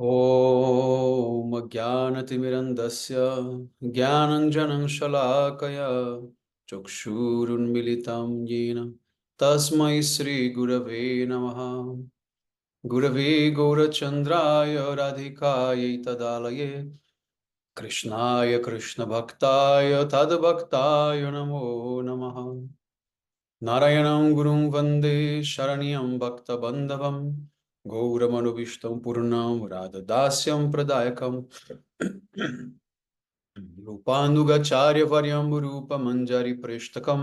ॐ ज्ञानतिमिरन्दस्य ज्ञानञ्जनं शलाकया चक्षुरुन्मिलितं येन तस्मै श्रीगुरवे नमः। गुरवे गौरचन्द्राय राधिकायै तदालये कृष्णाय कृष्णभक्ताय तद्भक्ताय नमो नमः। नारायणं गुरुं वन्दे शरण्यं भक्तबन्धवं गौरमनुविष्टं पूर्णं राधदास्यं प्रदायकं रूपानुगचार्यवर्यं रूपमञ्जरिप्रेष्ठकं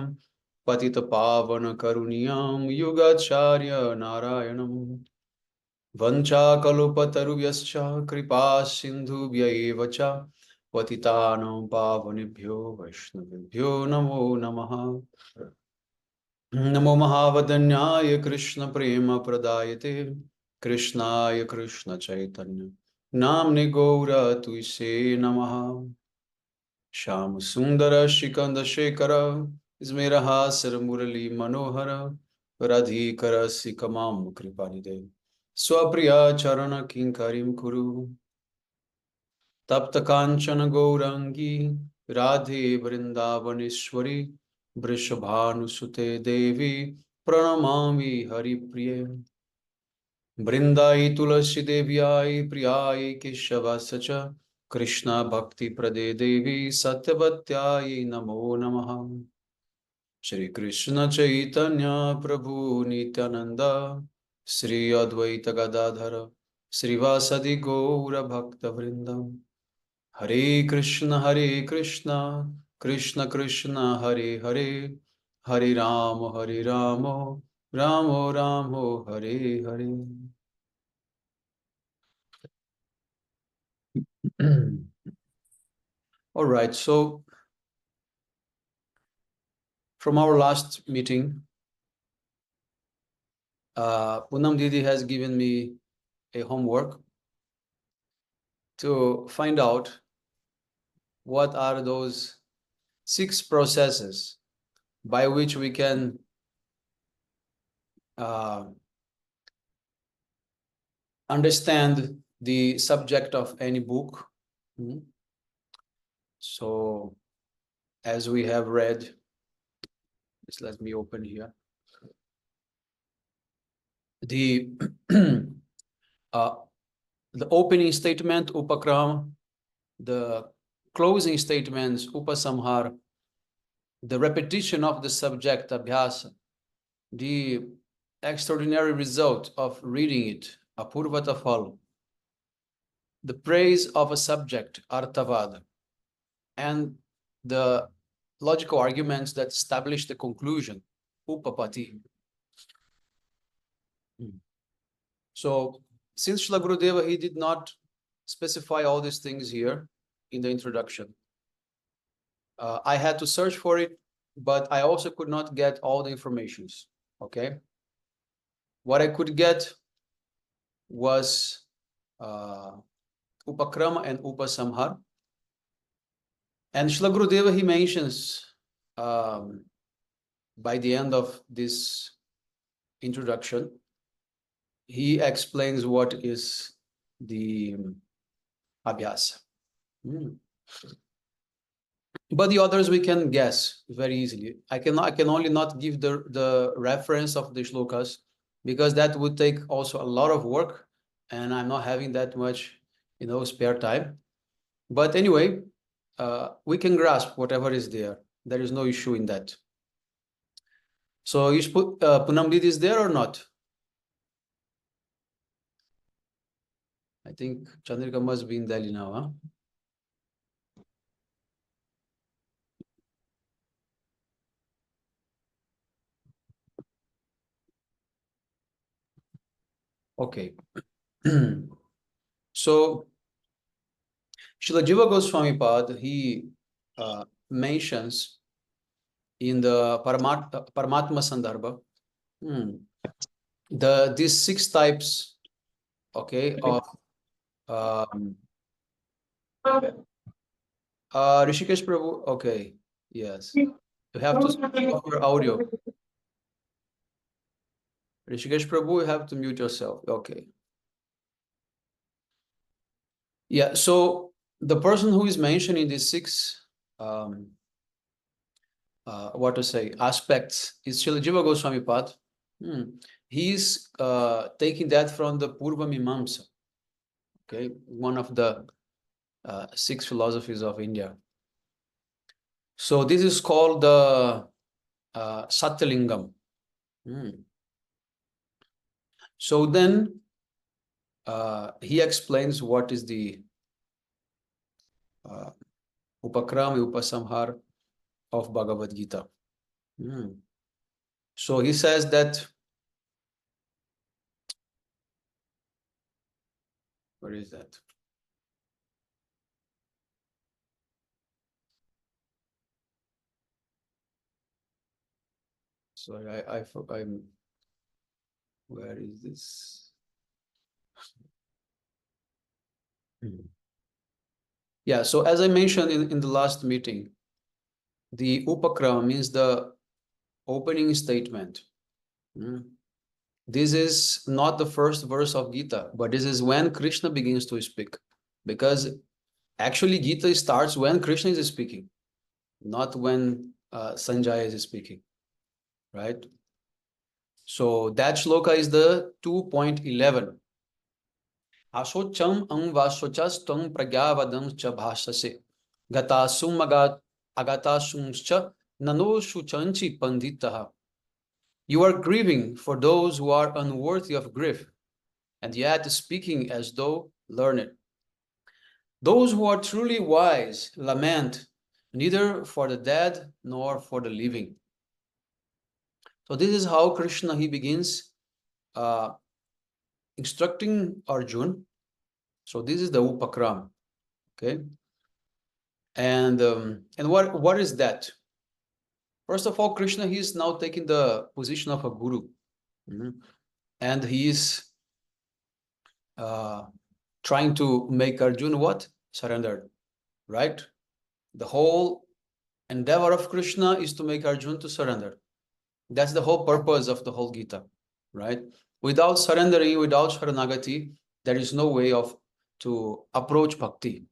पतितपावनकरुणीयं युगाचार्य नारायणम् वञ्चाकल्पतरुभ्यश्च कृपासिन्धुभ्य एव च पतितानां पावनेभ्यो वैष्णवेभ्यो नमो नमः। नमो महावदन्याय कृष्ण प्रेम प्रदायते कृष्णाय कृष्ण चैतन्य नाम्ने गौर तुष्ये नमः। श्याम सुंदर शिकंद शेखर स्मेरहासर मुरली मनोहर राधिकर सिकमाम कृपानिदे स्वप्रिया चरण किंकरिं कुरु। तप्त कांचन गौरांगी राधे वृंदावनेश्वरी वृषभानुसुते देवी प्रणमामि हरिप्रिये। वृंदाई तुलसी देव्याय प्रियाय केशवास च कृष्णा भक्ति प्रदे देवी सत्यवत्याय नमो नमः। श्री कृष्ण चैतन्य प्रभु नित्यानंद श्री अद्वैत गदाधर श्रीवासदि गौर भक्त वृंद हरे Krishna Krishna Krishna Hare Hare Hare Ram Ram Ram Hare Hare. All right, so from our last meeting, Poonam Didi has given me a homework to find out what are those 6 processes by which we can understand the subject of any book. So, as we have read, just let me open here. The the opening statement, Upakram, the closing statements, Upasamhar, the repetition of the subject, Abhyasa, the extraordinary result of reading it, Apurvata Phal, the praise of a subject, Artavada, and the logical arguments that establish the conclusion, Upapati. So, since Srila Gurudeva, he did not specify all these things here in the introduction, I had to search for it, but I also could not get all the informations, okay? What I could get was Upakrama and Upasamhar. And Srila Gurudeva, he mentions by the end of this introduction, he explains what is the Abhyasa. But the others we can guess very easily. I can only not give the reference of the shlokas because that would take also a lot of work, and I'm not having that much, spare time. But anyway, we can grasp whatever is there. There is no issue in that. So you put Poonam Didi is there or not? I think Chandrika must be in Delhi now, huh? Okay. So Srila Jiva Goswami Pad, he mentions in the Paramatma Sandarbha these 6 types, okay, of Rishikesh Prabhu, okay, yes. You have to speak off your audio. Rishikesh Prabhu, you have to mute yourself, okay. Yeah, so the person who is mentioning these six what to say aspects is Srila Jiva Goswami Pad. He's taking that from the Purva Mimamsa, okay, one of the six philosophies of India. So this is called the Satyalingam. So then he explains what is the Upakram, Upasamhar of Bhagavad-gita. So he says that, where is that? Sorry, I'm, where is this? Yeah, so as I mentioned in the last meeting, the Upakram means the opening statement. This is not the first verse of Gita, but this is when Krishna begins to speak. Because actually Gita starts when Krishna is speaking, not when Sanjaya is speaking, right? So that shloka is the 2.11. Asocham angvasochastam pragyavadam cha bhashase gatasum agatasumscha nano shuchanchi panditaha. You are grieving for those who are unworthy of grief, and yet speaking as though learned. Those who are truly wise lament neither for the dead nor for the living. So this is how Krishna, he begins instructing Arjuna. So this is the Upakram, okay? And what is that? First of all, Krishna, he is now taking the position of a guru. And he is trying to make Arjuna what? Surrendered, right? The whole endeavor of Krishna is to make Arjuna to surrender. That's the whole purpose of the whole Gita, right? Without surrendering, without Sharanagati, there is no way to approach bhakti.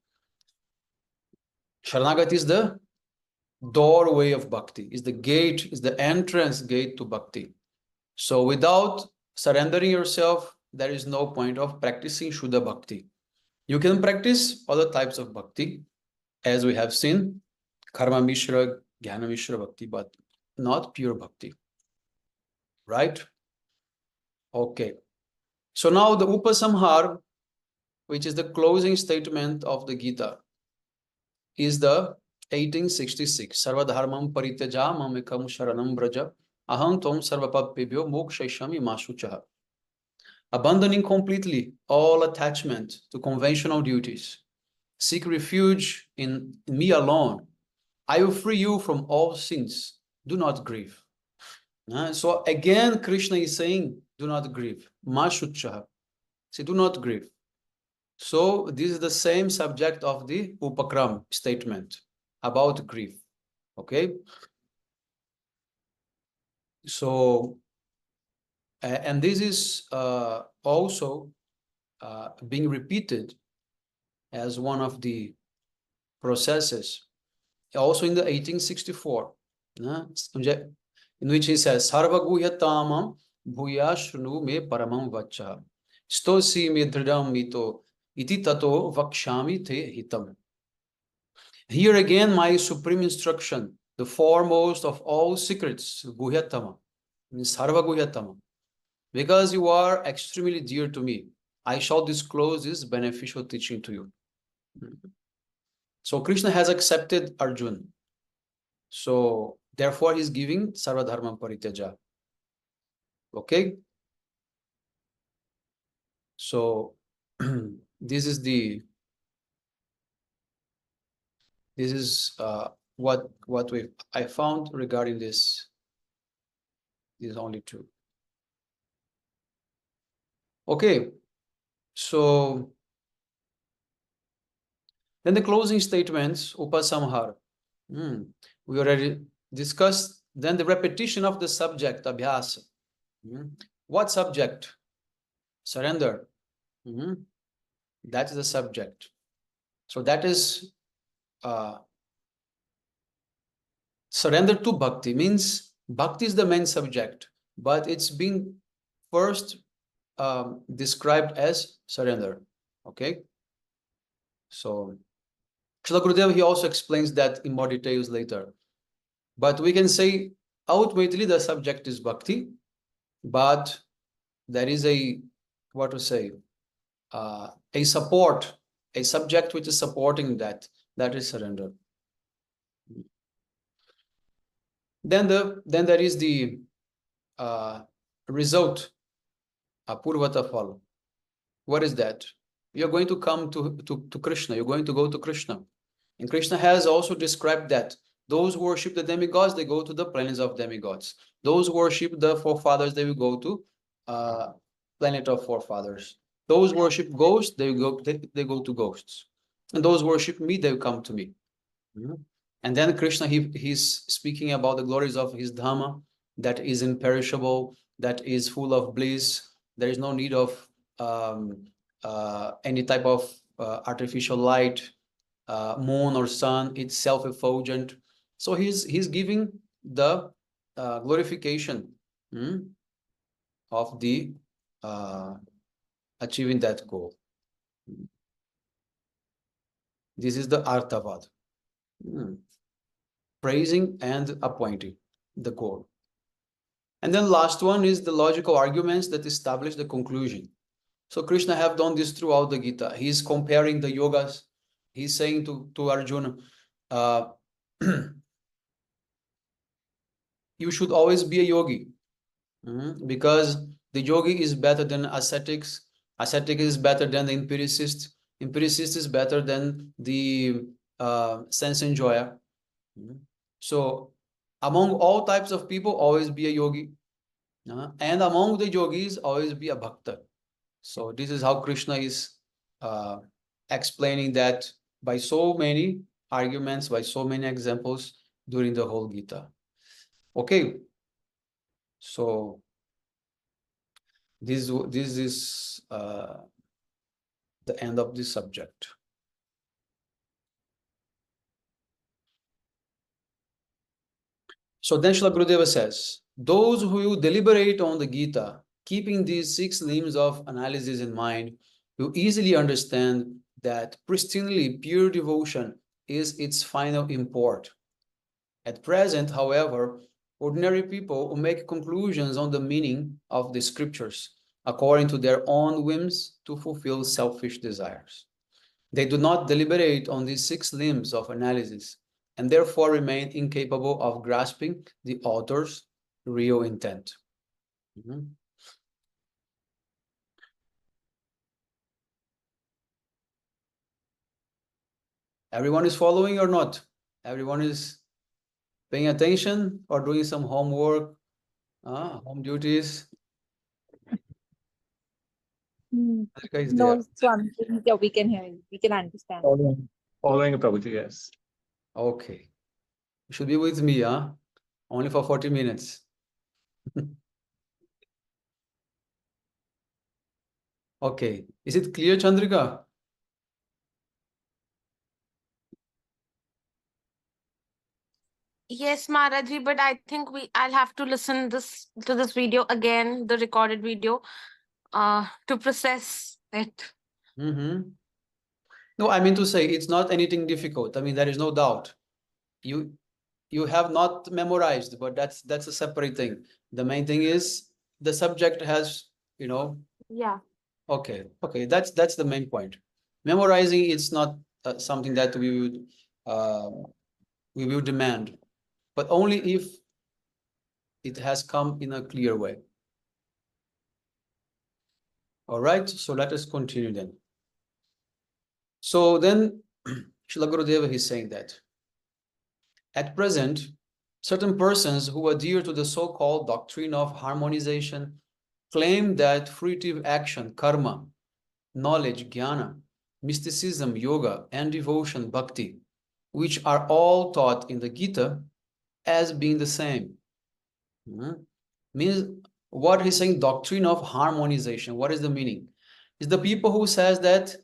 Sharanagati is the doorway of bhakti, is the gate, is the entrance gate to bhakti. So without surrendering yourself, there is no point of practicing Shuddha bhakti. You can practice other types of bhakti, as we have seen, Karma Mishra, Jnana Mishra bhakti, but not pure bhakti, right? Okay. So now the Upasamhar, which is the closing statement of the Gita, is the 1866. Sarva dharmam parityaja mamekam sharanam braja aham tvam sarvapapibhyo mokshayashami mashuchaha. Abandoning completely all attachment to conventional duties. Seek refuge in me alone. I will free you from all sins. Do not grieve. So again, Krishna is saying, do not grieve. Mashuchaha. Say, do not grieve. So this is the same subject of the Upakram statement about grief. Okay. So, and this is also being repeated as one of the processes, also in the 1864, in which he says, Sarva guhyatamam bhuyashnu me paramam vacha stosi me dridam mito iti tato vakshami te hitam. Here again, my supreme instruction, the foremost of all secrets, guhyatama, means sarva guhyatama. Because you are extremely dear to me, I shall disclose this beneficial teaching to you. So Krishna has accepted Arjuna. So therefore he's giving Sarva Dharma Parityaja. Okay? So this is what I found regarding this. This is only two. Okay. So then the closing statements, Upasamhar. We already discussed. Then the repetition of the subject, Abhyasa. What subject? Surrender. That is the subject. So that is surrender to bhakti. Means bhakti is the main subject, but it's being first described as surrender. Okay. So Srila Gurudev, he also explains that in more details later. But we can say ultimately the subject is bhakti, but there is a, what to say, a support, a subject which is supporting that, that is surrender. Then there is the result, purvata phal. What is that? You're going to come to Krishna. You're going to go to Krishna. And Krishna has also described that those who worship the demigods, they go to the planets of demigods. Those who worship the forefathers, they will go to planet of forefathers. Those who worship ghosts, they go to ghosts. And those who worship me, they will come to me. And then Krishna, he's speaking about the glories of his Dhamma, that is imperishable, that is full of bliss. There is no need of any type of artificial light, moon or sun. It's self-effulgent. So he's giving the glorification of the achieving that goal. This is the Arthavad. Praising and appointing the goal. And then last one is the logical arguments that establish the conclusion. So Krishna have done this throughout the Gita. He's comparing the yogas. He's saying to Arjuna, you should always be a yogi, because the yogi is better than ascetics. Ascetic is better than the empiricist. Empiricist is better than the sense enjoyer. So among all types of people, always be a yogi. And among the yogis, always be a bhakta. So this is how Krishna is explaining that by so many arguments, by so many examples during the whole Gita. Okay. So this is the end of this subject. So then Srila Gurudeva says, those who deliberate on the Gita, keeping these 6 limbs of analysis in mind, will easily understand that pristinely pure devotion is its final import. At present, however, ordinary people will make conclusions on the meaning of the scriptures according to their own whims to fulfill selfish desires. They do not deliberate on these 6 limbs of analysis and therefore remain incapable of grasping the author's real intent. Everyone is following or not? Everyone is paying attention or doing some homework, home duties? No, Swami, yeah, we can hear you. We can understand. Following Prabhuji, yes. Okay. You should be with me, only for 40 minutes. Okay. Is it clear, Chandrika? Yes, Maharaji, but I think I'll have to listen to this video again, the recorded video, to process it. No, I mean to say it's not anything difficult. I mean, there is no doubt. You have not memorized, but that's a separate thing. The main thing is the subject has, Yeah. Okay, that's the main point. Memorizing it's not something that we will demand, but only if it has come in a clear way. All right, so let us continue then. So then Srila Gurudeva is saying that at present, certain persons who adhere to the so-called doctrine of harmonization claim that fruitive action, karma, knowledge, jnana, mysticism, yoga, and devotion, bhakti, which are all taught in the Gita as being the same. Means what he's saying, doctrine of harmonization. What is the meaning? It's the people who says that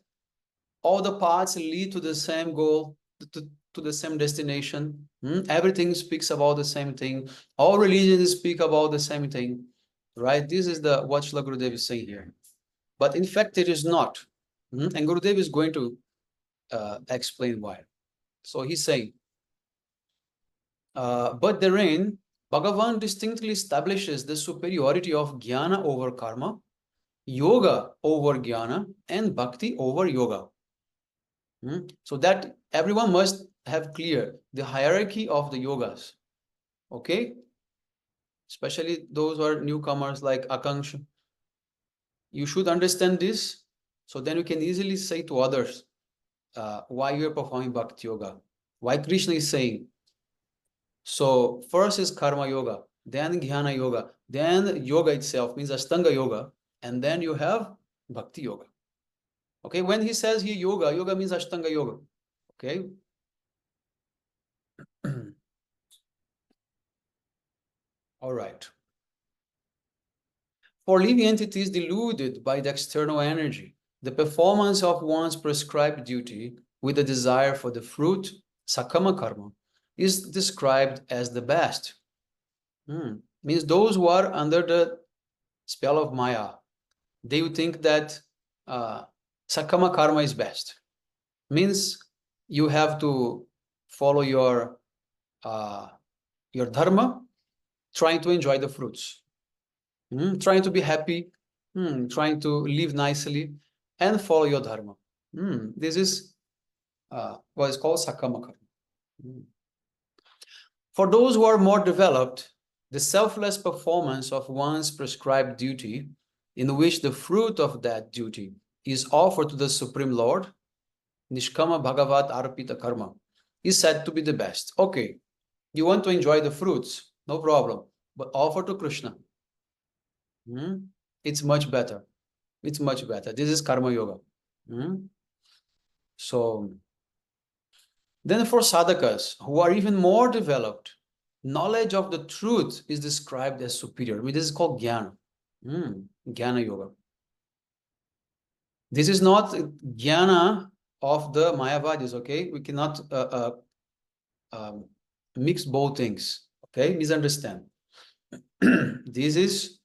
all the paths lead to the same goal, to the same destination. Everything speaks about the same thing. All religions speak about the same thing, right? This is what Srila Gurudev is saying here. But in fact, it is not. And Gurudev is going to explain why. So he's saying, but therein, Bhagavan distinctly establishes the superiority of jnana over karma, yoga over jnana, and bhakti over yoga. So that everyone must have clear the hierarchy of the yogas. Okay? Especially those who are newcomers like Akanksha. You should understand this, so then you can easily say to others why you're performing bhakti yoga, why Krishna is saying. So first is karma yoga, then jnana yoga, then yoga itself means Ashtanga yoga, and then you have bhakti yoga. Okay, when he says here yoga, yoga means Ashtanga yoga. Okay. All right. For living entities deluded by the external energy, the performance of one's prescribed duty with a desire for the fruit, sakama karma, is described as the best. Means those who are under the spell of Maya, they would think that sakama karma is best. Means you have to follow your dharma, trying to enjoy the fruits. Trying to be happy, trying to live nicely, and follow your dharma. This is what is called sakama karma. For those who are more developed, the selfless performance of one's prescribed duty, in which the fruit of that duty is offered to the Supreme Lord, Nishkama Bhagavat Arpita Karma, is said to be the best. Okay, you want to enjoy the fruits, no problem, but offer to Krishna. It's much better. It's much better. This is karma yoga. So then for sadhakas who are even more developed, knowledge of the truth is described as superior. I mean, this is called jnana. Jnana yoga. This is not jnana of the Mayavadis, okay? We cannot mix both things, okay? Misunderstand. This is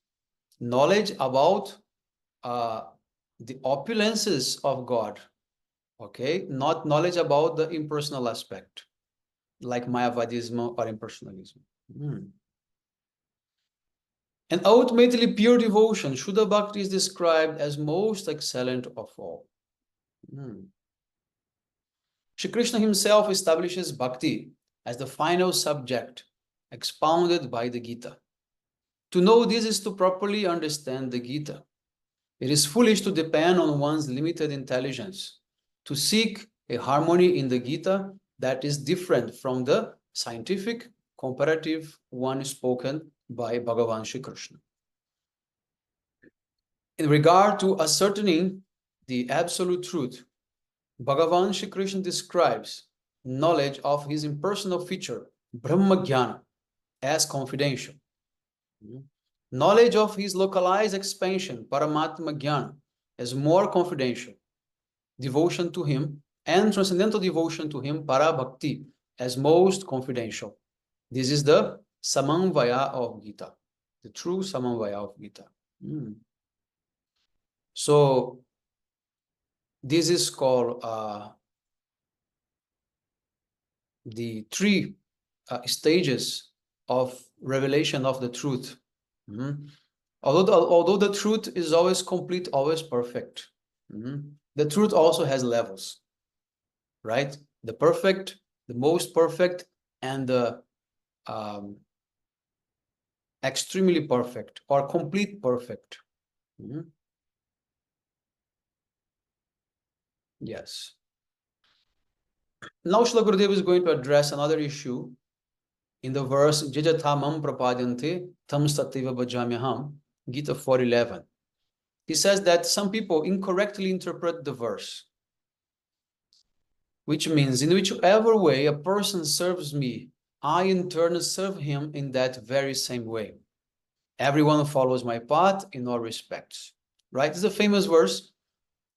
knowledge about the opulences of God, okay? Not knowledge about the impersonal aspect, like Mayavadism or impersonalism. And ultimately pure devotion, Shuddha Bhakti, is described as most excellent of all. Shri Krishna himself establishes Bhakti as the final subject expounded by the Gita. To know this is to properly understand the Gita. It is foolish to depend on one's limited intelligence, to seek a harmony in the Gita that is different from the scientific, comparative one spoken by Bhagavan Shri Krishna. In regard to ascertaining the absolute truth, Bhagavan Shri Krishna describes knowledge of his impersonal feature, Brahma Jnana, as confidential. Knowledge of his localized expansion, Paramatma Jnana, as more confidential. Devotion to him and transcendental devotion to him, Parabhakti, as most confidential. This is the Samamvaya of Gita, the true Samamvaya of Gita. So this is called the three stages of revelation of the truth. Although the truth is always complete, always perfect, the truth also has levels, right? The perfect, the most perfect, and the extremely perfect or complete perfect. Yes. Now Srila Gurudev is going to address another issue in the verse Jajatha mam prapadyante tam sativa bhajamyaham, Gita 4:11. He says that some people incorrectly interpret the verse, which means in whichever way a person serves me, I in turn serve him in that very same way. Everyone follows my path in all respects. Right? It's a famous verse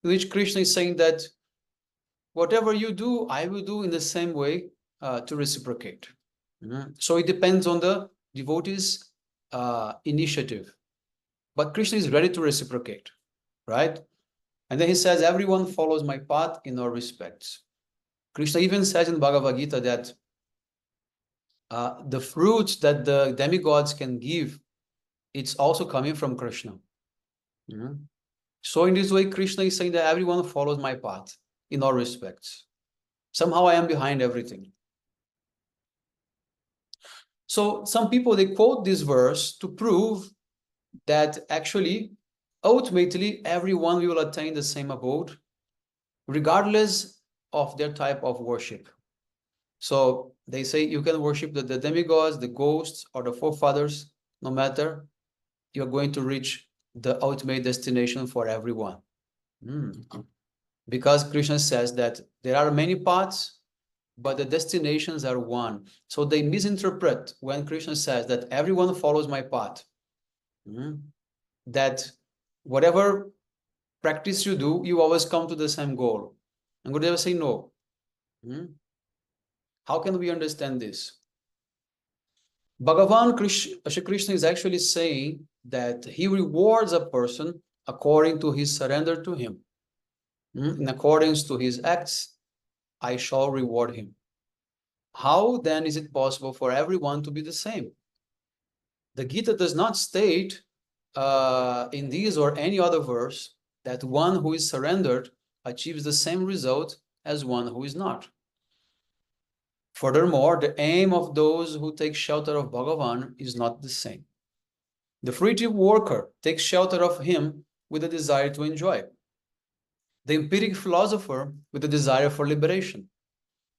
in which Krishna is saying that whatever you do, I will do in the same way to reciprocate. So it depends on the devotee's initiative. But Krishna is ready to reciprocate, right? And then he says, everyone follows my path in all respects. Krishna even says in Bhagavad-gita that the fruits that the demigods can give, it's also coming from Krishna. So in this way, Krishna is saying that everyone follows my path in all respects. Somehow I am behind everything. So some people, they quote this verse to prove that actually, ultimately, everyone will attain the same abode, regardless of their type of worship. So they say you can worship the demigods, the ghosts, or the forefathers, no matter, you're going to reach the ultimate destination for everyone. Because Krishna says that there are many paths, but the destinations are one. So they misinterpret when Krishna says that everyone follows my path. That whatever practice you do, you always come to the same goal. And Gurudeva say no. How can we understand this? Bhagavan Shri Krishna is actually saying that he rewards a person according to his surrender to him. In accordance to his acts, I shall reward him. How then is it possible for everyone to be the same? The Gita does not state in this or any other verse that one who is surrendered achieves the same result as one who is not. Furthermore, the aim of those who take shelter of Bhagavan is not the same. The fruitive worker takes shelter of him with a desire to enjoy. The empiric philosopher with a desire for liberation.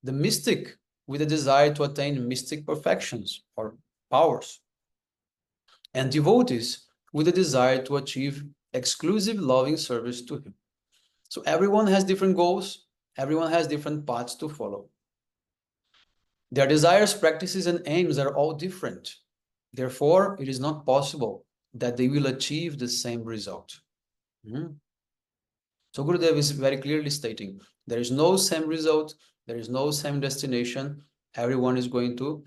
The mystic with a desire to attain mystic perfections or powers. And devotees with a desire to achieve exclusive loving service to him. So everyone has different goals, everyone has different paths to follow. Their desires, practices, and aims are all different. Therefore, it is not possible that they will achieve the same result. So Gurudev is very clearly stating, there is no same result, there is no same destination. Everyone is going to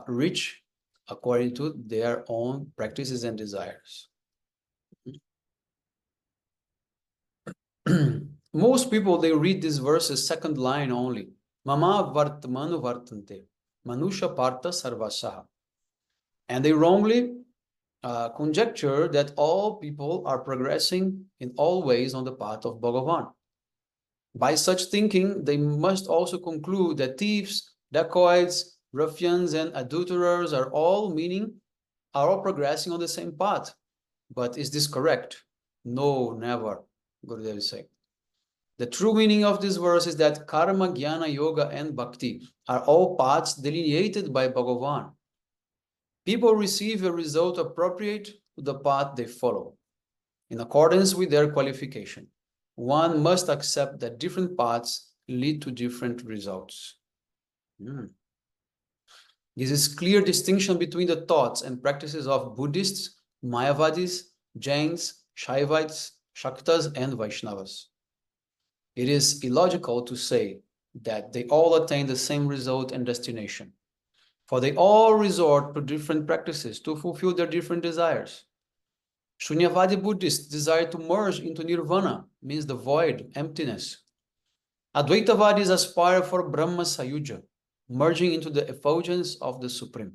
reach according to their own practices and desires. Most people, they read this verse's second line only. Mama vartmanu vartante, manusha partha sarvasaha. And they wrongly conjecture that all people are progressing in all ways on the path of Bhagavan. By such thinking, they must also conclude that thieves, dacoits, ruffians, and adulterers are all progressing on the same path. But is this correct? No, never, Gurudev is saying. The true meaning of this verse is that karma, jnana, yoga, and bhakti are all paths delineated by Bhagavan. People receive a result appropriate to the path they follow, in accordance with their qualification. One must accept that different paths lead to different results. This is clear distinction between the thoughts and practices of Buddhists, Mayavadis, Jains, Shaivites, Shaktas, and Vaishnavas. It is illogical to say that they all attain the same result and destination, for they all resort to different practices to fulfill their different desires. Shunyavadi Buddhists desire to merge into nirvana, means the void, emptiness. Advaitavadis aspire for Brahma Sayuja, merging into the effulgence of the Supreme.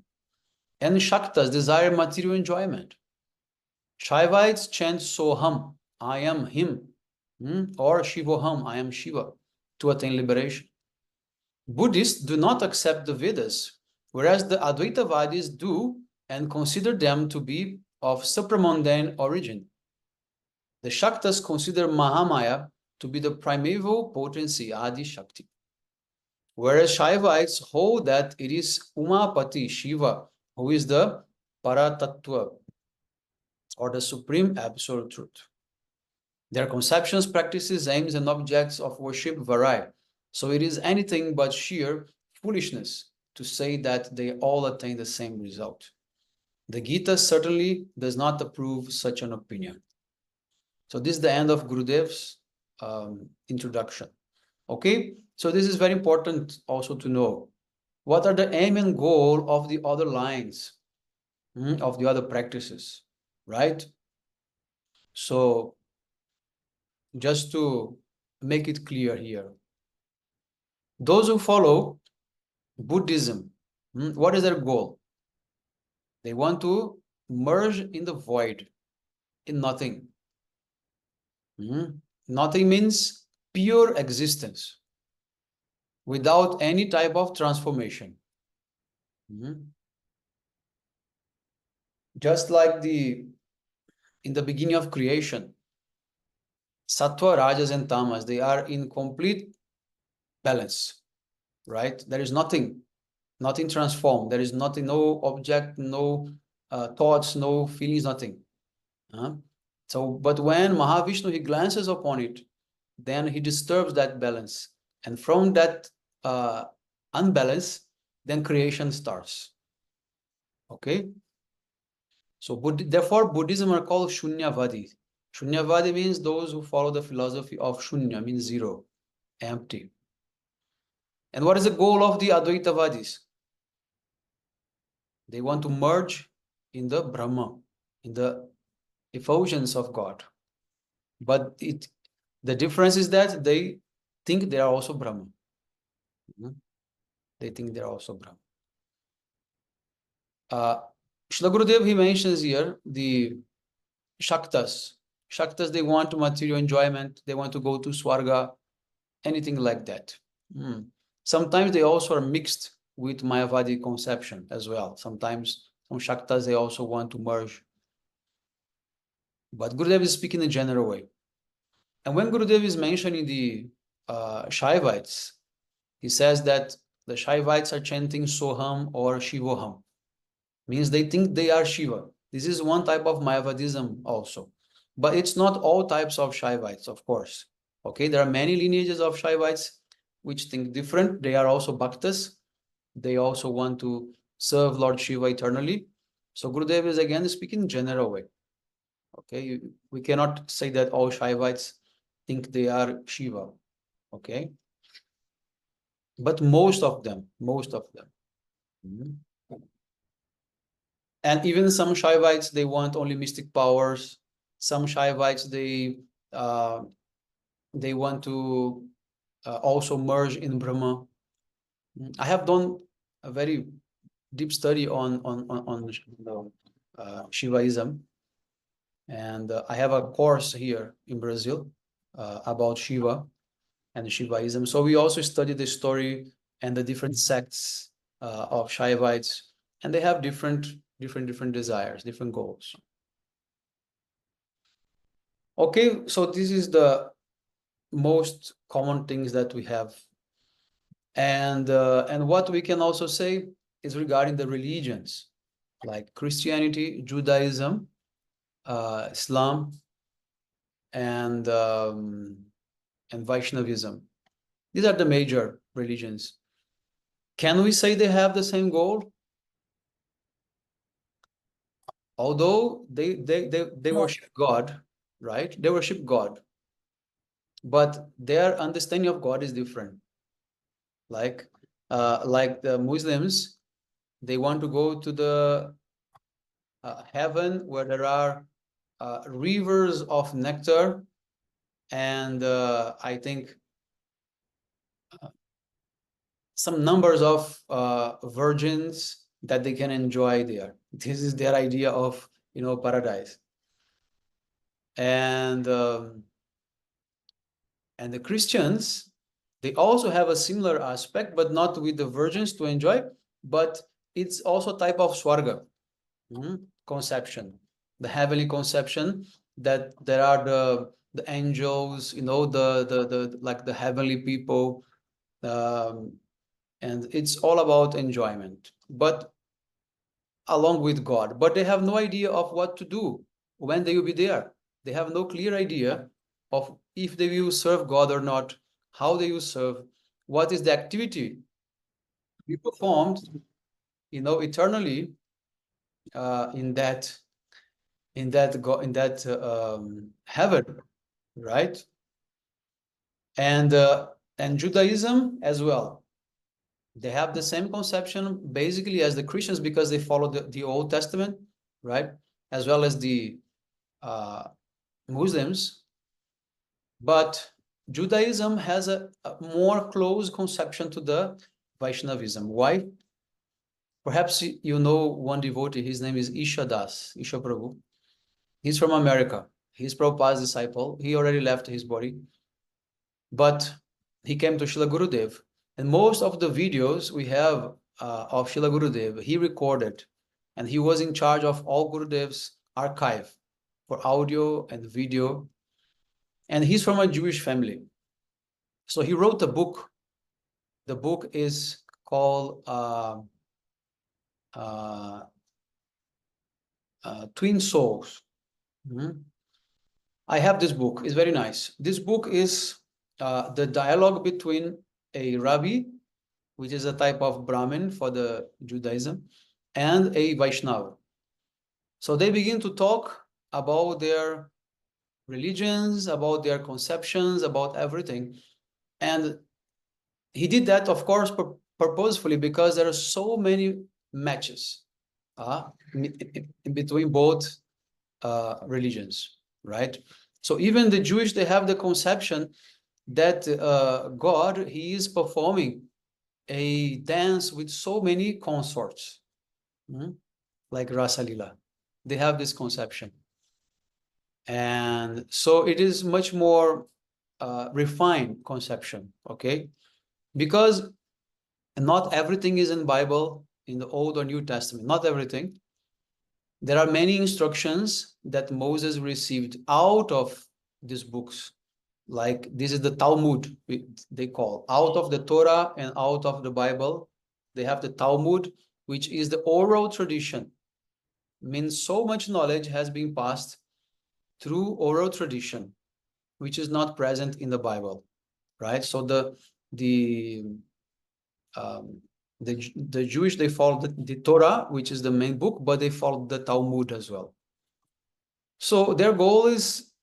And Shaktas desire material enjoyment. Shaivites chant Soham, I am him, or Shivoham, I am Shiva, to attain liberation. Buddhists do not accept the Vedas, whereas the Advaitavadis do and consider them to be of supramundane origin. The Shaktas consider Mahamaya to be the primeval potency, Adi Shakti, whereas Shaivites hold that it is Umapati, Shiva, who is the Paratattva, or the supreme absolute truth. Their conceptions, practices, aims, and objects of worship vary, so it is anything but sheer foolishness to say that they all attain the same result. The Gita certainly does not approve such an opinion. So this is the end of Gurudev's introduction. Okay, so this is very important also to know. What are the aim and goal of the other lines, of the other practices, right? So just to make it clear here, those who follow Buddhism, what is their goal? They want to merge in the void, in nothing. Nothing means pure existence without any type of transformation. Just like in the beginning of creation, Sattva, Rajas, and Tamas, they are in complete balance, right? There is nothing transformed. There is nothing, no object, no thoughts, no feelings, nothing. So, but when Mahavishnu, he glances upon it, then he disturbs that balance. And from that unbalance, then creation starts. Okay? So, therefore, Buddhism are called Shunyavadi. Shunyavadi means those who follow the philosophy of Shunya, means zero, empty. And what is the goal of the Advaitavadis? They want to merge in the Brahma, in the effulgence of God. But the difference is that they think they are also Brahma. They think they are also Brahma. Srila Gurudev, he mentions here the Shaktas. Shaktas, they want material enjoyment. They want to go to Swarga, anything like that. Sometimes they also are mixed with Mayavadi conception as well. Sometimes some Shaktas, they also want to merge. But Gurudev is speaking in a general way. And when Gurudev is mentioning the Shaivites, he says that the Shaivites are chanting Soham or Shivoham. Means they think they are Shiva. This is one type of Mayavadism also. But it's not all types of Shaivites, of course. Okay, there are many lineages of Shaivites which think different. They are also Bhaktas. They also want to serve Lord Shiva eternally. So Gurudev is again speaking in general way. Okay, we cannot say that all Shaivites think they are Shiva. Okay, but most of them. And even some Shaivites, they want only mystic powers. Some Shaivites, they want to also merge in Brahma. I have done a very deep study on Shivaism, and I have a course here in Brazil about Shiva and Shivaism. So we also study the story and the different sects of Shaivites, and they have different desires, different goals. Okay, so this is the most common things that we have. And what we can also say is regarding the religions, like Christianity, Judaism, Islam, and Vaishnavism. These are the major religions. Can we say they have the same goal? Although they worship God, right? They worship God, but their understanding of God is different. Like the Muslims, they want to go to the heaven where there are rivers of nectar, and I think some numbers of virgins that they can enjoy there. This is their idea of paradise. And the Christians, they also have a similar aspect, but not with the virgins to enjoy, but it's also a type of Swarga conception, the heavenly conception, that there are the angels, the like the heavenly people, and it's all about enjoyment, but along with God. But they have no idea of what to do when they will be there. They have no clear idea of if they will serve God or not, how they will serve, what is the activity to be performed, eternally in that heaven, right? And And Judaism as well. They have the same conception basically as the Christians because they follow the Old Testament, right? As well as the Muslims. But Judaism has a more close conception to the Vaishnavism. Why? Perhaps you know one devotee, his name is Isha Das, Isha Prabhu. He's from America. He's Prabhupada's disciple. He already left his body. But he came to Srila Gurudev. And most of the videos we have of Srila Gurudev, he recorded. And he was in charge of all Gurudev's archive for audio and video. And he's from a Jewish family. So he wrote a book. The book is called Twin Souls. I have this book. It's very nice. This book is the dialogue between a rabbi, which is a type of Brahmin for the Judaism, and a Vaishnava. So they begin to talk about their religions, about their conceptions, about everything. And he did that, of course, purposefully because there are so many matches in between both religions, right? So even the Jewish, they have the conception that God, he is performing a dance with so many consorts, like Rasa Lila. They have this conception. And so it is much more refined conception, okay? Because not everything is in Bible, in the Old or New Testament, not everything. There are many instructions that Moses received out of these books. Like this is the Talmud, they call. Out of the Torah and out of the Bible, they have the Talmud, which is the oral tradition. Means so much knowledge has been passed through oral tradition, which is not present in the Bible, right? So the Jewish, they follow the Torah, which is the main book, but they follow the Talmud as well. So their goal is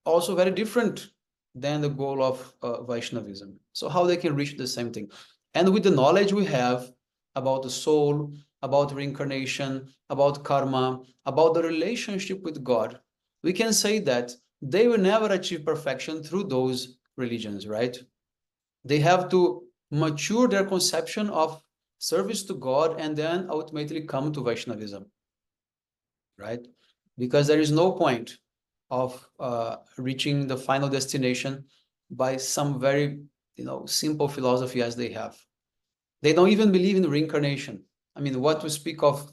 also very different than the goal of Vaishnavism. So how they can reach the same thing. And with the knowledge we have about the soul, about reincarnation, about karma, about the relationship with God, we can say that they will never achieve perfection through those religions, right? They have to mature their conception of service to God and then ultimately come to Vaishnavism, right? Because there is no point of reaching the final destination by some very, simple philosophy as they have. They don't even believe in reincarnation. I mean, what to speak of,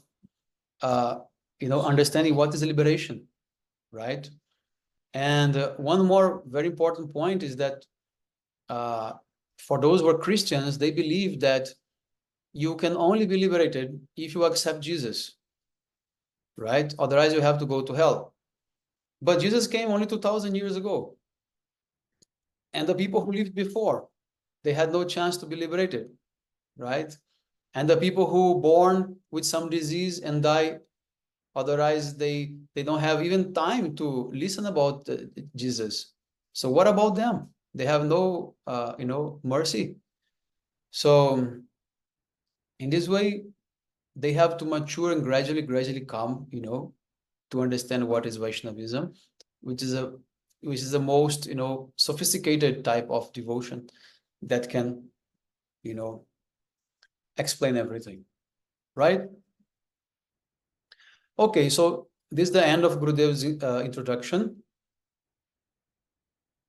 understanding what is liberation, right? And one more very important point is that for those who are Christians, they believe that you can only be liberated if you accept Jesus, right? Otherwise, you have to go to hell. But Jesus came only 2,000 years ago. And the people who lived before, they had no chance to be liberated, right? And the people who born with some disease and die, otherwise they don't have even time to listen about Jesus. So what about them? They have no, mercy. So in this way, they have to mature and gradually come, to understand what is Vaishnavism, which is the most, sophisticated type of devotion that can, explain everything, right? Okay, so this is the end of Gurudev's introduction.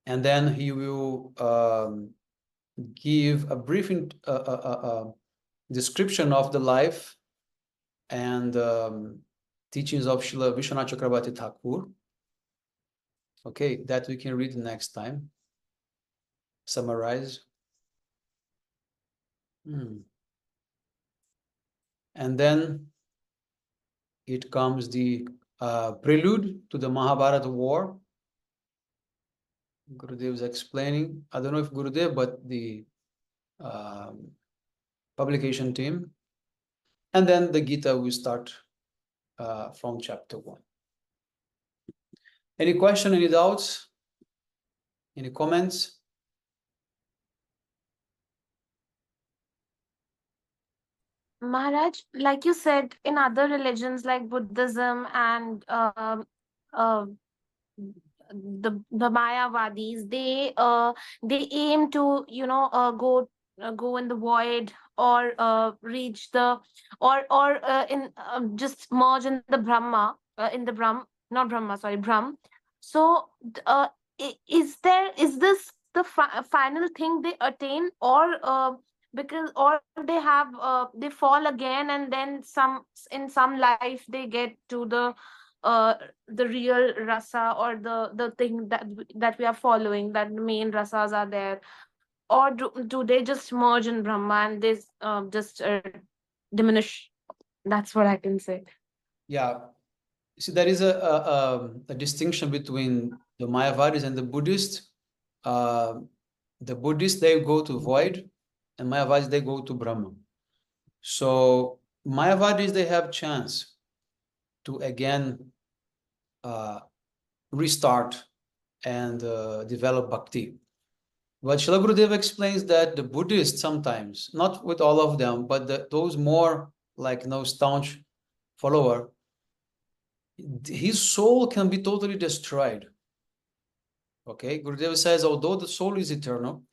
And then he will give a brief description of the life and teachings of Srila Vishwanath Chakrabarti Thakur. Okay, that we can read next time. Summarize. And then it comes the prelude to the Mahabharata war. Gurudev is explaining. I don't know if Gurudev, but the publication team. And then the Gita will start from chapter 1. Any question, any doubts? Any comments? Maharaj, like you said, in other religions like Buddhism and uh, the Mayavadis, they aim to go in the void, or reach the, or in just merge in the Brahma, in the Brahm, not Brahma, sorry, Brahm. So is this the final thing they attain, or because, or they fall again, and then in some life they get to uh the real rasa, or the thing that we are following, that the main rasas are there, or do they just merge in Brahma and they just diminish? That's what I can say. Yeah. See, there is a distinction between the Mayavadis and the Buddhists. The Buddhists, they go to void, and Mayavadis, they go to Brahma. So Mayavadis, they have chance to again restart and develop bhakti. But Srila Gurudeva explains that the Buddhists sometimes, not with all of them, but those more like staunch follower, his soul can be totally destroyed. Okay, Gurudeva says, although the soul is eternal,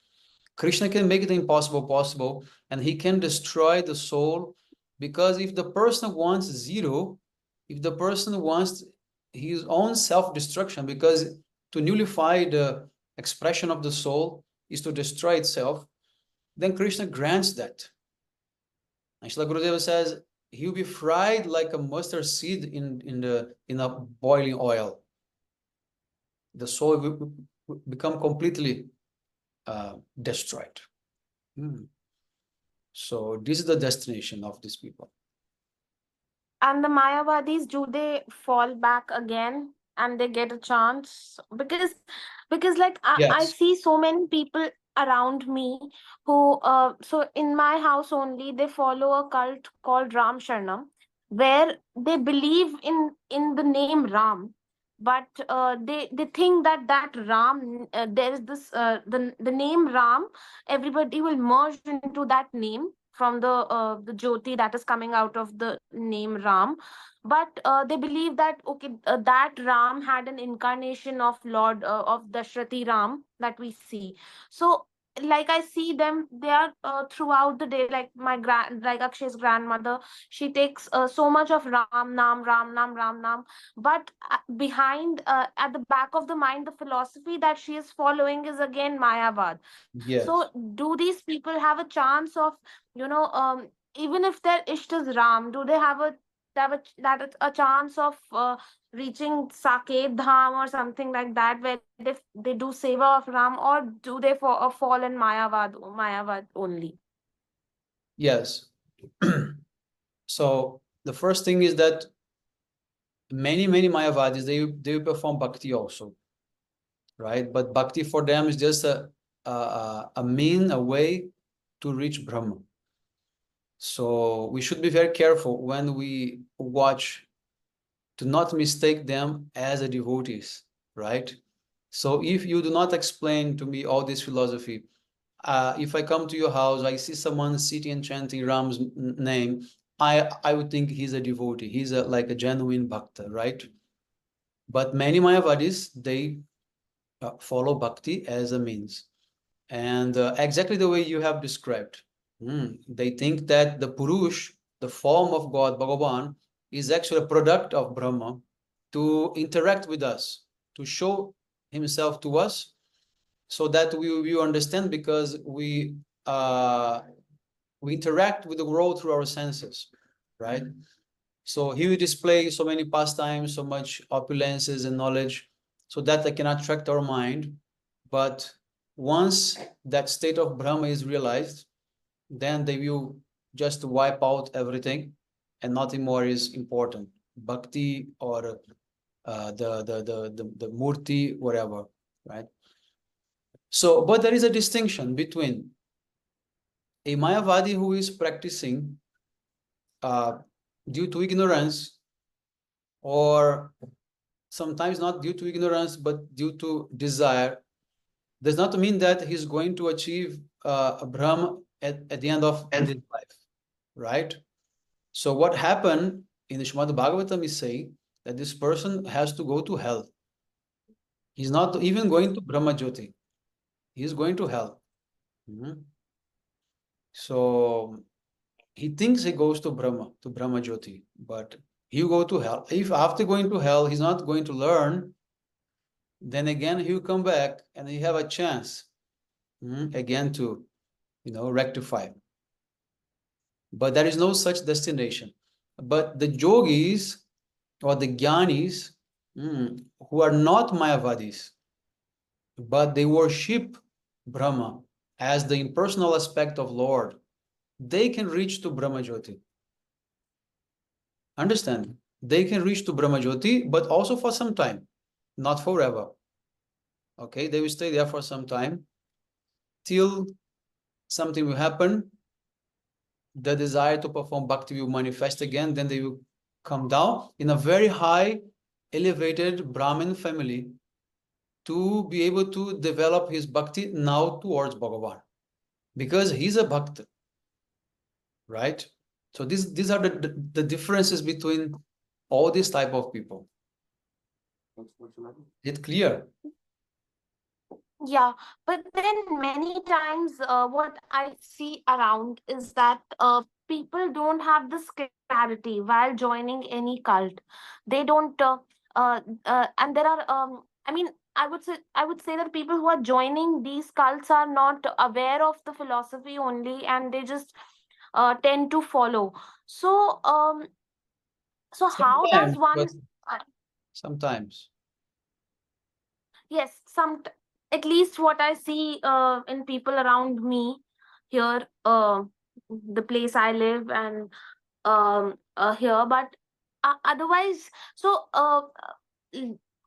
Krishna can make it impossible possible, and he can destroy the soul, because if the person wants zero, if the person wants his own self-destruction, because to nullify the expression of the soul is to destroy itself, then Krishna grants that. And Srila Gurudeva says he'll be fried like a mustard seed in a boiling oil. The soul will become completely destroyed. So this is the destination of these people. And the Mayavadis, do they fall back again and they get a chance? Because like I Yes. see so many people around me who so in my house only they follow a cult called Ram Sharanam, where they believe in the name Ram, but they think that Ram, there is this the name Ram, everybody will merge into that name from the Jyoti that is coming out of the name Ram. But they believe that okay, that Ram had an incarnation of Lord of Dashrathi Ram that we see. So like I see them, they are throughout the day, like like Akshay's grandmother, she takes so much of Ram Nam, Ram Nam, but behind, at the back of the mind, the philosophy that she is following is again Mayavad. Yes. So do these people have a chance of, even if their Ishta is Ram, do they have a chance of reaching Saket Dham or something like that, where they do seva of Ram, or do they fall in Mayavad only? Yes. So the first thing is that many Mayavadis, they perform bhakti also, right? But bhakti for them is just a way to reach Brahma. So we should be very careful when we watch to not mistake them as a devotees, right? So if you do not explain to me all this philosophy, if I come to your house, I see someone sitting and chanting Ram's name, I would think he's a devotee. He's like a genuine bhakta, right? But many Mayavadis, they follow bhakti as a means. And exactly the way you have described. They think that the Purush, the form of God, Bhagavan, is actually a product of Brahma to interact with us, to show himself to us, so that we understand, because we interact with the world through our senses, right? So he will display so many pastimes, so much opulences and knowledge, so that they can attract our mind. But once that state of Brahma is realized, then they will just wipe out everything, and nothing more is important. Bhakti or the murti, whatever, right? So, but there is a distinction between a Mayavadi who is practicing due to ignorance, or sometimes not due to ignorance, but due to desire, does not mean that he's going to achieve a Brahma at the end of his life, right? So what happened in the Srimad Bhagavatam is saying that this person has to go to hell. He's not even going to Brahma Jyoti. He's going to hell. So he thinks he goes to Brahma Jyoti, but he will go to hell. If after going to hell, he's not going to learn, then again he will come back and he have a chance again to, rectify. But there is no such destination. But the yogis or the jnanis who are not Mayavadis, but they worship Brahma as the impersonal aspect of Lord, they can reach to Brahma Jyoti. Understand? They can reach to Brahma Jyoti, but also for some time, not forever. Okay, they will stay there for some time till something will happen. The desire to perform bhakti will manifest again, then they will come down in a very high, elevated Brahmin family to be able to develop his bhakti now towards Bhagavan, because he's a bhakta, right? So these are the differences between all these type of people. It's clear? Yeah, but then many times what I see around is that people don't have this clarity while joining any cult. They don't, and there are, I mean, I would say that people who are joining these cults are not aware of the philosophy only, and they just tend to follow. So, so how does Sometimes, but one? sometimes. Yes, at least what I see in people around me here, the place I live and here, but otherwise, so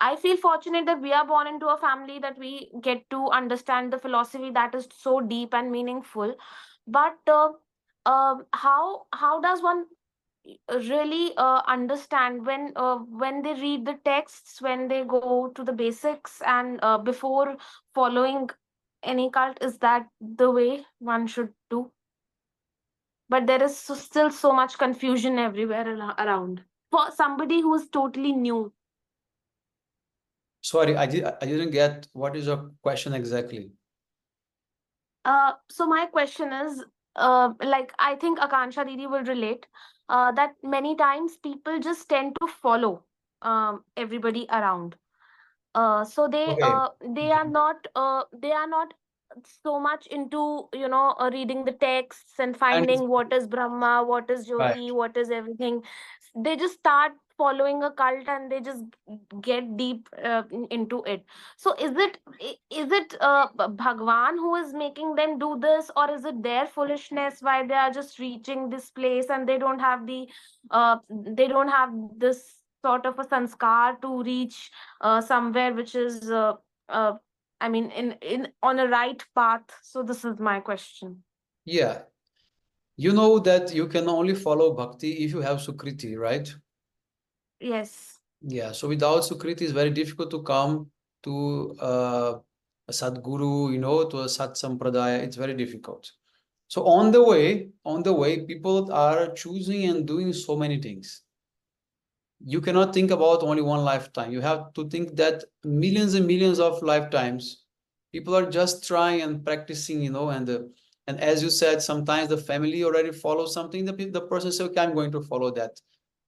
I feel fortunate that we are born into a family that we get to understand the philosophy that is so deep and meaningful. But how does one really understand when they read the texts, when they go to the basics, and before following any cult? Is that the way one should do? But there is still so much confusion everywhere around for somebody who is totally new. Sorry, I didn't get what is your question exactly. So my question is, like, I think Akansha Didi will relate, that many times people just tend to follow everybody around. So Okay. they are not so much into, reading the texts and And finding what is Brahma, what is right. Jyoti, what is everything. They just start following a cult and they just get deep into it. So is it Bhagwan who is making them do this, or is it their foolishness why they are just reaching this place and they don't have this sort of a sanskar to reach somewhere which is uh, I mean in on a right path? So this is my question. Yeah. You know that you can only follow bhakti if you have Sukriti, right? Yes. Yeah. So without Sukriti, it's very difficult to come to a Sadguru, to a Sat Sampradaya. It's very difficult. So on the way, people are choosing and doing so many things. You cannot think about only one lifetime. You have to think that millions and millions of lifetimes, people are just trying and practicing, and as you said, sometimes the family already follows something. The person says, okay, I'm going to follow that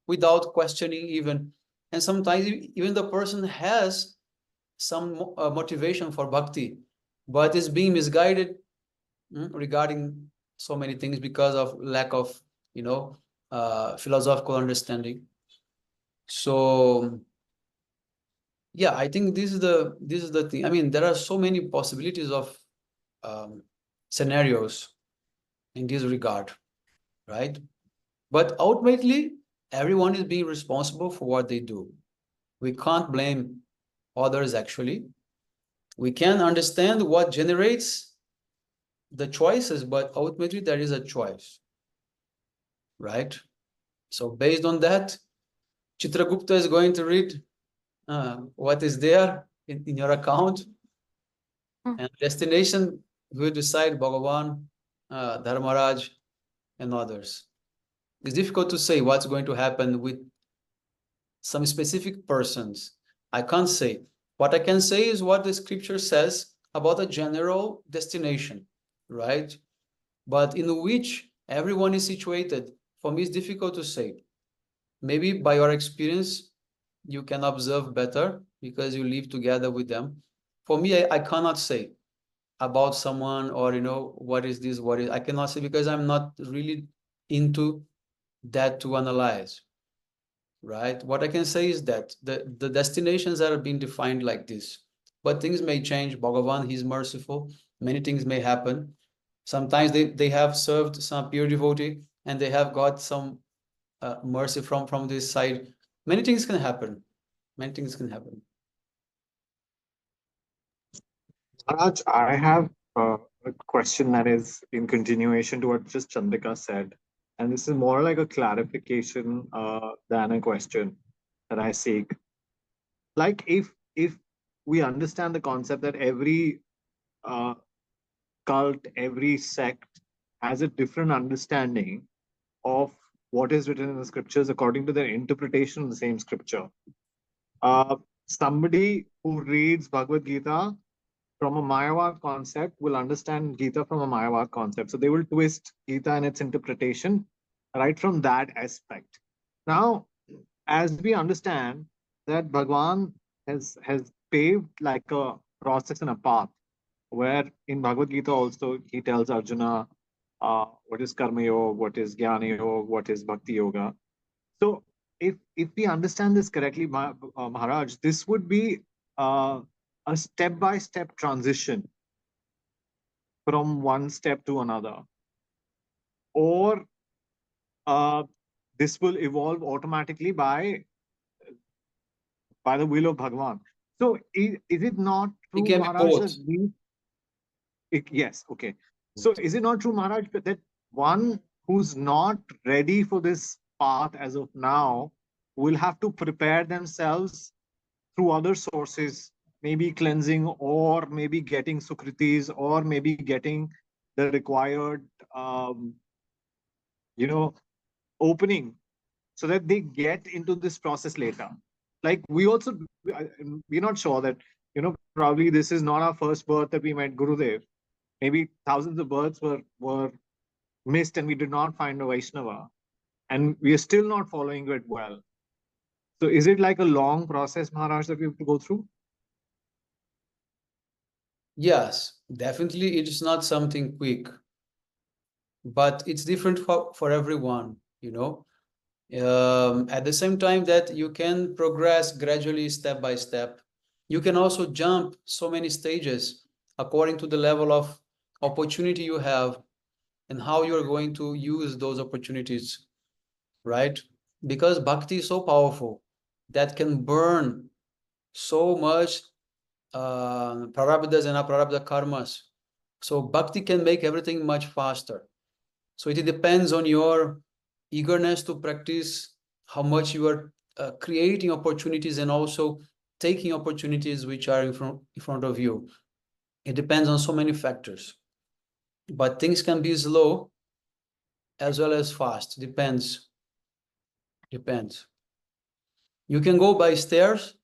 without questioning even. And sometimes even the person has some motivation for bhakti, but is being misguided regarding so many things because of lack of, philosophical understanding. So yeah, I think this is the thing. I mean, there are so many possibilities of scenarios in this regard, right? But ultimately, everyone is being responsible for what they do. We can't blame others, actually. We can understand what generates the choices, but ultimately there is a choice, right? So based on that, Chitragupta is going to read what is there in your account, and destination will decide Bhagavan, Dharmaraj, and others. It's difficult to say what's going to happen with some specific persons. I can't say. What I can say is what the scripture says about a general destination, right? But in which everyone is situated, for me, it's difficult to say. Maybe by your experience, you can observe better because you live together with them. For me, I cannot say about someone or, what is this, what is, I cannot say because I'm not really into that to analyze, right? What I can say is that the destinations are being defined like this, but things may change. Bhagavan, he's merciful. Many things may happen. Sometimes they have served some pure devotee and they have got some mercy from this side. Many things can happen. Many things can happen. Maharaj, I have a question that is in continuation to what just Chandrika said. And this is more like a clarification than a question that I seek. Like if we understand the concept that every uh, cult, every sect has a different understanding of what is written in the scriptures according to their interpretation of the same scripture. Somebody who reads Bhagavad-gita from a Mayavad concept will understand Gita from a Mayavad concept. So they will twist Gita and its interpretation right from that aspect. Now, as we understand that Bhagwan has paved like a process and a path, where in Bhagavad Gita also he tells Arjuna what is Karma Yoga, what is Jnana Yoga, what is Bhakti Yoga. So if we understand this correctly, Maharaj, this would be a step-by-step transition from one step to another, or this will evolve automatically by the will of Bhagwan. So is it not It true, can be Maharaj, both. that yes, okay. So is it not true, Maharaj, that one who's not ready for this path as of now will have to prepare themselves through other sources, maybe cleansing, or maybe getting sukritis, or maybe getting the required, opening so that they get into this process later? Like we're not sure that, probably this is not our first birth that we met Gurudev. Maybe thousands of births were missed and we did not find a Vaishnava. And we are still not following it well. So is it like a long process, Maharaj, that we have to go through? Yes, definitely it is not something quick, but it's different for everyone, At the same time that you can progress gradually, step by step, you can also jump so many stages according to the level of opportunity you have and how you're going to use those opportunities, right? Because bhakti is so powerful that can burn so much prarabdhas and aprarabdha karmas. So bhakti can make everything much faster. So it depends on your eagerness to practice, how much you are creating opportunities and also taking opportunities which are in front of you. It depends on so many factors. But things can be slow as well as fast. Depends. Depends. You can go by stairs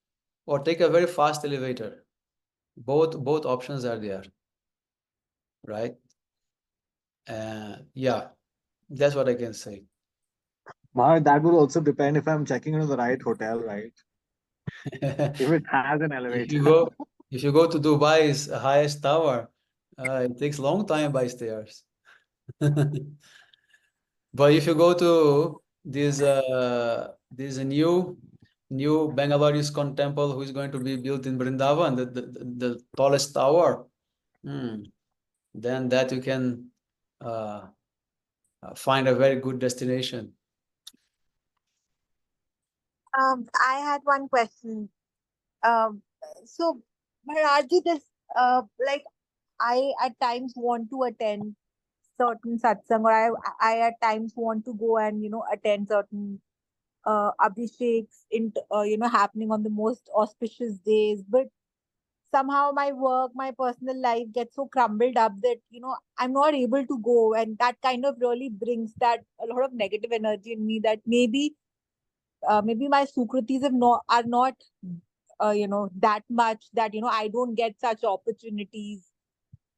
or take a very fast elevator. Both options are there, right? Yeah, that's what I can say. Maharaj, that will also depend if I'm checking into the right hotel, right? If it has an elevator. If you go to Dubai's highest tower, it takes long time by stairs. But if you go to this new Bangalore ISKCON temple, who is going to be built in Vrindavan, the tallest tower, then that you can find a very good destination. I had one question. So Maharaji, this like I at times want to attend certain satsang, or I at times want to go and attend certain abhisheks happening on the most auspicious days. But somehow my work, my personal life gets so crumbled up that, I'm not able to go. And that kind of really brings that a lot of negative energy in me, that maybe my sukritis are not that much, that I don't get such opportunities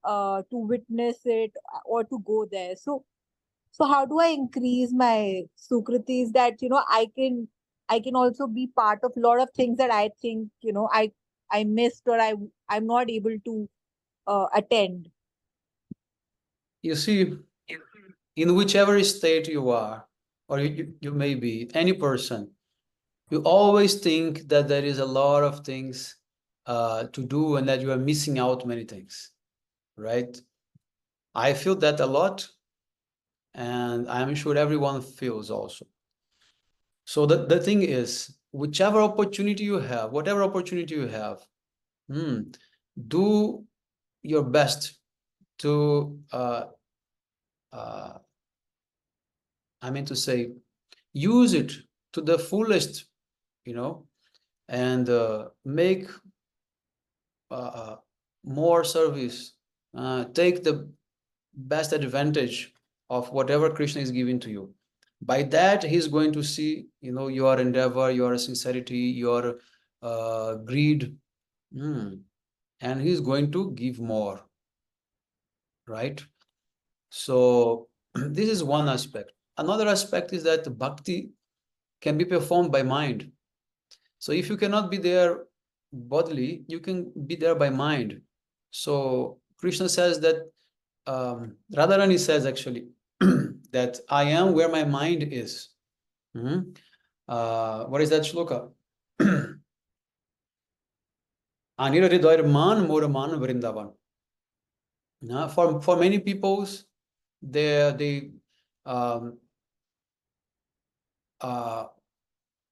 to witness it or to go there. So how do I increase my sukritis, that I can also be part of a lot of things that I think I missed, or I'm not able to attend. You see, in whichever state you are, or you may be, any person, you always think that there is a lot of things to do and that you are missing out many things, right? I feel that a lot, and I'm sure everyone feels also. So the thing is, whichever opportunity you have, whatever opportunity you have, do your best to, I mean to say, use it to the fullest, and make more service, take the best advantage of whatever Krishna is giving to you. By that, he's going to see, your endeavor, your sincerity, your greed, and he's going to give more, right? So this is one aspect. Another aspect is that bhakti can be performed by mind. So if you cannot be there bodily, you can be there by mind. So Krishna says that, Radharani says actually, that I am where my mind is. What is that shloka? Anira hridoyar man mora man vrindavan. For many peoples, they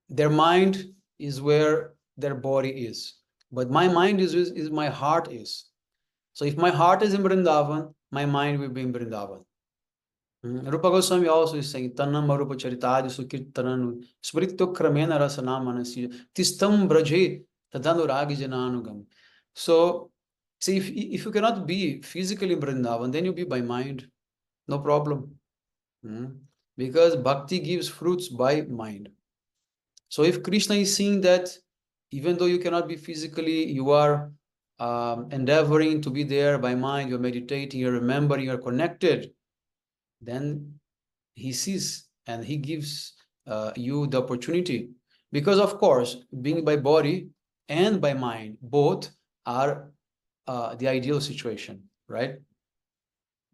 their mind is where their body is, but my mind is my heart is. So if my heart is in Vrindavan, my mind will be in Vrindavan. Rupa Goswami also is saying, Tanam Arupa Charitadi Sukirtananu Smrityo Kramena Rasana Manasi Tistam Braje Tadanuragi Jananugam. So, see, if you cannot be physically in Vrindavan, then you be by mind, no problem. Because bhakti gives fruits by mind. So if Krishna is seeing that even though you cannot be physically, you are endeavoring to be there by mind, you're meditating, you're remembering, you're connected, then he sees and he gives you the opportunity. Because of course, being by body and by mind, both are the ideal situation, right?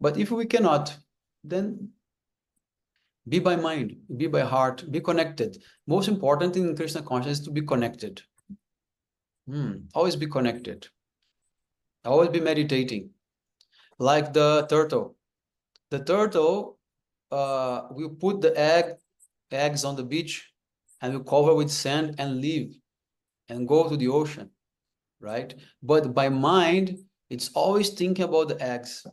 But if we cannot, then be by mind, be by heart, be connected. Most important thing in Krishna consciousness is to be connected. Always be connected. Always be meditating. Like the turtle. The turtle will put the eggs on the beach and will cover with sand and leave and go to the ocean, right? But by mind, it's always thinking about the eggs.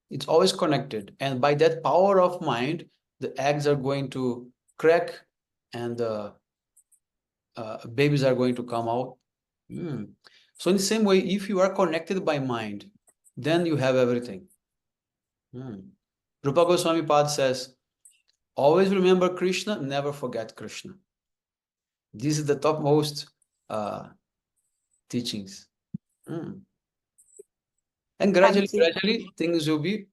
It's always connected. And by that power of mind, the eggs are going to crack and babies are going to come out. So in the same way, if you are connected by mind, then you have everything. Rupa Goswami Pad says, always remember Krishna, never forget Krishna. This is the topmost teachings. And gradually, things will be